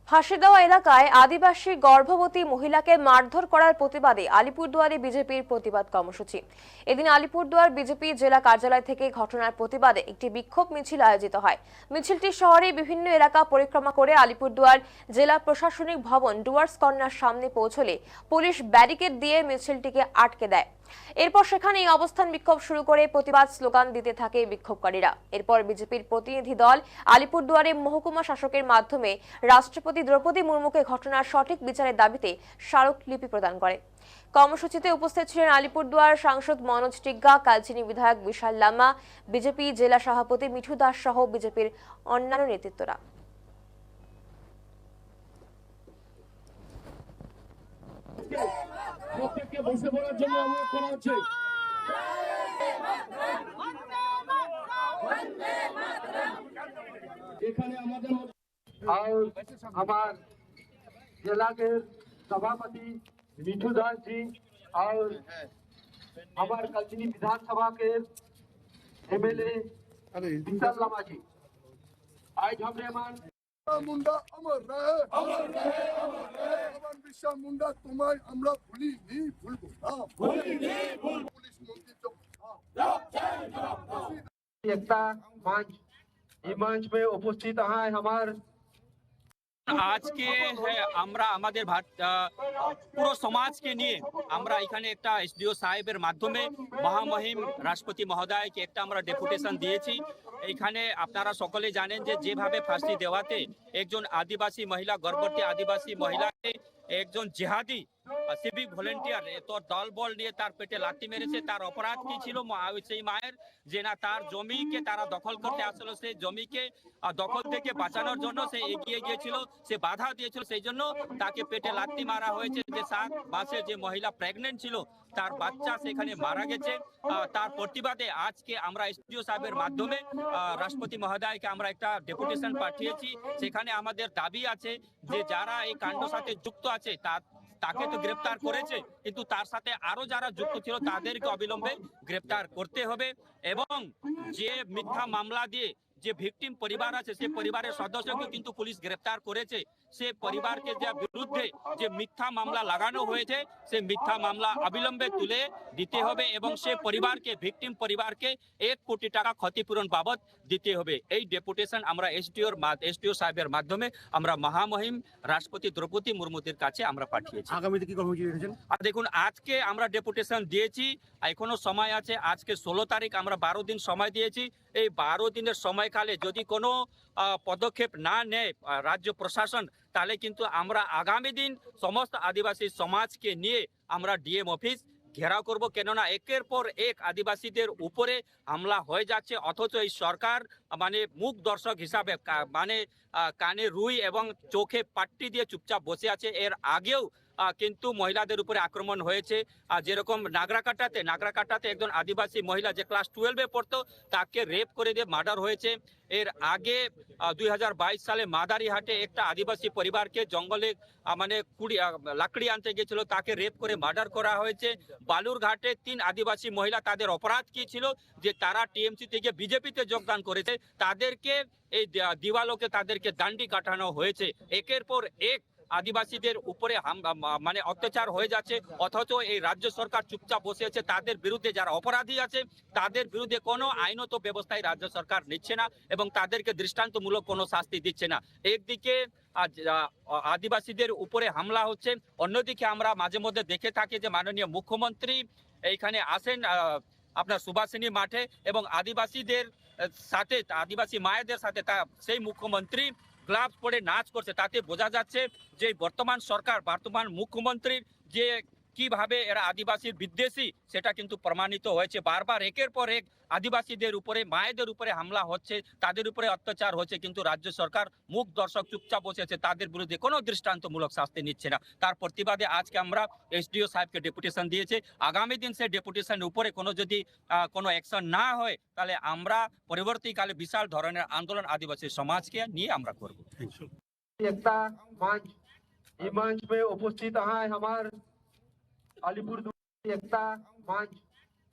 ফাঁসিদেওয়া এলাকায় আদিবাসী গর্ভবতী মহিলাকে মারধর করার প্রতিবাদে আলিপুরদুয়ারে বিজেপির প্রতিবাদ কর্মসূচি। এদিন আলিপুরদুয়ার বিজেপি জেলা কার্যালয় থেকে ঘটনার প্রতিবাদে একটি বিক্ষোভ মিছিল আয়োজিত হয়। মিছিলটি শহরের বিভিন্ন এলাকা পরিক্রমা করে আলিপুরদুয়ার জেলা প্রশাসনিক ভবন ডুয়ার্স কর্নার সামনে পৌঁছলে পুলিশ ব্যারিকেড দিয়ে মিছিলটিকে আটকে দেয়। এরপর সেখানেই অবস্থান বিক্ষোভ শুরু করে প্রতিবাদ স্লোগান দিতে থাকে বিক্ষোভকারীরা। এরপর বিজেপির প্রতিনিধি দল আলিপুরদুয়ারে মহকুমা শাসকের মাধ্যমে রাষ্ট্রপতি দ্রৌপদী মুর্মুকে ঘটনার সঠিক বিচারের দাবিতে স্মারকলিপি প্রদান করে। কর্মসূচিতে উপস্থিত ছিলেন আলিপুরদুয়ার সাংসদ মনোজ টিগ্গা, কালচিনি বিধায়ক বিশাল লামা, বিজেপি জেলা সভাপতি মিঠু দাস সহ বিজেপির অন্যান্য নেতৃত্বরা। প্রত্যেককে বসে পড়ার জন্য অনুরোধ করা হচ্ছে। এখানে আমাদের আমার जिला के सभापति मिठू दास जी और हमारे कलचिनी विधानसभा के एमएलए विशाल लामा जी, आज हमने मुंडा अमर रहे, अमर रहे, अमर रहे। भगवान बिरसा मुंडा तुम्हारे আমরা ভুলিনি, ভুলবো না, ভুলিনি, ভুলবো। পুলিশ মন্ত্রী एकता मंच मंच में उपस्थित हैं हमारे আজকে আমরা আমাদের পুরো সমাজকে নিয়ে আমরা এখানে একটা এসডিও সাহেবের মাধ্যমে মহামহিম রাষ্ট্রপতি মহোদয়কে একটা আমরা ডেপুটেশন দিয়েছি। এখানে আপনারা সকলে জানেন যে যেভাবে ফাঁসি দেওয়াতে একজন আদিবাসী মহিলা, গর্ভবতী আদিবাসী মহিলাকে একজন জেহাদি সিভিক ভলেন্টিয়ার তোর দল বল নিয়ে তার পেটে লাথি মেরেছে। তার অপরাধ কি ছিল সেই মায়ের, যে না তার জমিকে তারা দখল করতে আসলো, সেই জমিকে দখল থেকে বাঁচানোর জন্য সে এগিয়ে গিয়েছিল, সে বাধা দিয়েছিল, সেই জন্য তাকে পেটে লাথি মারা হয়েছে। যে 7 মাসের যে মহিলা প্রেগনেন্ট ছিল তার বাচ্চা সেখানে মারা গেছে। তার প্রতিবাদে আজকে আমরা এসডিও সাহেবের মাধ্যমে রাষ্ট্রপতি মহোদয়কে আমরা একটা ডেপুটেশন পাঠিয়েছি। সেখানে আমাদের দাবি আছে যে যারা এই কাণ্ডের সাথে যুক্ত আছে তাকে তো গ্রেপ্তার করেছে, কিন্তু তার সাথে আরো যারা যুক্ত ছিল তাদেরকে অবিলম্বে গ্রেপ্তার করতে হবে। এবং যে মিথ্যা মামলা দিয়ে যে ভিকটিম পরিবার আছে সে পরিবারের সদস্যকে কিন্তু পুলিশ গ্রেপ্তার করেছে। সে পরিবারকে যে বিরুদ্ধে যে মিথ্যা মামলা লাগানো হয়েছে সে মিথ্যা মামলা অবিলম্বে তুলে দিতে হবে এবং সে পরিবারকে, ভিকটিম পরিবারকে 1 কোটি টাকা ক্ষতিপূরণ বাবদ দিতে হবে। এই ডেপুটেশন আমরা এসডিও সাহেবের মাধ্যমে আমরা মহামহিম রাষ্ট্রপতি দ্রৌপদী মুর্মুদের কাছে আমরা পাঠিয়েছি। আগামীতে কি কর্মসূচি রেখেছেন? আর দেখুন, আজকে আমরা ডেপুটেশন দিয়েছি, এখনো সময় আছে। আজকে 16 তারিখ, আমরা 12 দিন সময় দিয়েছি। এই 12 দিনের সময়কালে যদি কোনো পদক্ষেপ না নেয় রাজ্য প্রশাসন, তাহলে কিন্তু আমরা আগামী দিন সমস্ত আদিবাসী সমাজকে নিয়ে আমরা ডিএম অফিস ঘেরাও করব। কেননা একের পর এক আদিবাসীদের উপরে হামলা হয়ে যাচ্ছে, অথচ এই সরকার মানে মুখ দর্শক হিসাবে মানে কানে রুই এবং চোখে পাট্টি দিয়ে চুপচাপ বসে আছে। এর আগেও কিন্তু মহিলাদের উপরে আক্রমণ হয়েছে। যেরকম নাগরাকাটাতে একজন আদিবাসী মহিলা যে ক্লাস 12-এ পড়তো তাকে রেপ করে দিয়ে মার্ডার হয়েছে। এর আগে 2022 সালে মাদারিহাটে একটা আদিবাসী পরিবারকে জঙ্গলে মানে লাকড়ি আনতে গিয়েছিল, তাকে রেপ করে মার্ডার করা হয়েছে। বালুরঘাটে 3 আদিবাসী মহিলা, তাদের অপরাধ কি ছিল যে তারা টিএমসি থেকে বিজেপিতে যোগদান করেছে, তাদেরকে এই দিওয়ালোকে তাদেরকে দান্ডি কাটানো হয়েছে। একের পর এক আদিবাসীদের উপরে মানে অত্যাচার হয়ে যাচ্ছে, অথচ এই রাজ্য সরকার চুপচাপ বসে আছে। তাদের বিরুদ্ধে যারা অপরাধী আছে তাদের বিরুদ্ধে কোনো আইনত ব্যবস্থায় রাজ্য সরকার নিচ্ছে না এবং তাদেরকে দৃষ্টান্তমূলক কোনো শাস্তি দিচ্ছে না। একদিকে আদিবাসীদের উপরে হামলা হচ্ছে, অন্যদিকে আমরা মাঝে মধ্যে দেখে থাকি যে মাননীয় মুখ্যমন্ত্রী এইখানে আসেন আপনার সুভাষিনী মাঠে এবং আদিবাসীদের সাথে, আদিবাসী মায়েদের সাথে সেই মুখ্যমন্ত্রী গ্লাভস পরে নাচ করছে। তাতে বোঝা যাচ্ছে যে বর্তমান সরকার, বর্তমান মুখ্যমন্ত্রীর যে কিভাবে এরা আদিবাসীর বিদ্বেষী সেটা কিন্তু প্রমাণিত হয়েছে। বারবার একের পর এক আদিবাসীদের উপরে, মায়েদের উপরে হামলা হচ্ছে, তাদের উপরে অত্যাচার হচ্ছে, কিন্তু রাজ্য সরকার মুখ দর্শক চুপচাপ বসেছে, তাদের বিরুদ্ধে কোনো দৃষ্টান্তমূলক শাস্তি নিচ্ছে না। তার প্রতিবাদে আজকে আমরা এসডিও সাহেবকে ডেপুটেশন দিয়েছে। আগামী দিন সে ডেপুটেশনের উপরে যদি কোনো অ্যাকশন না হয় তাহলে আমরা পরবর্তীকালে বিশাল ধরনের আন্দোলন আদিবাসী সমাজকে নিয়ে আমরা করব। एकता मंच में उपस्थित हैं हमारे अलीपुरदुआर एकता मंच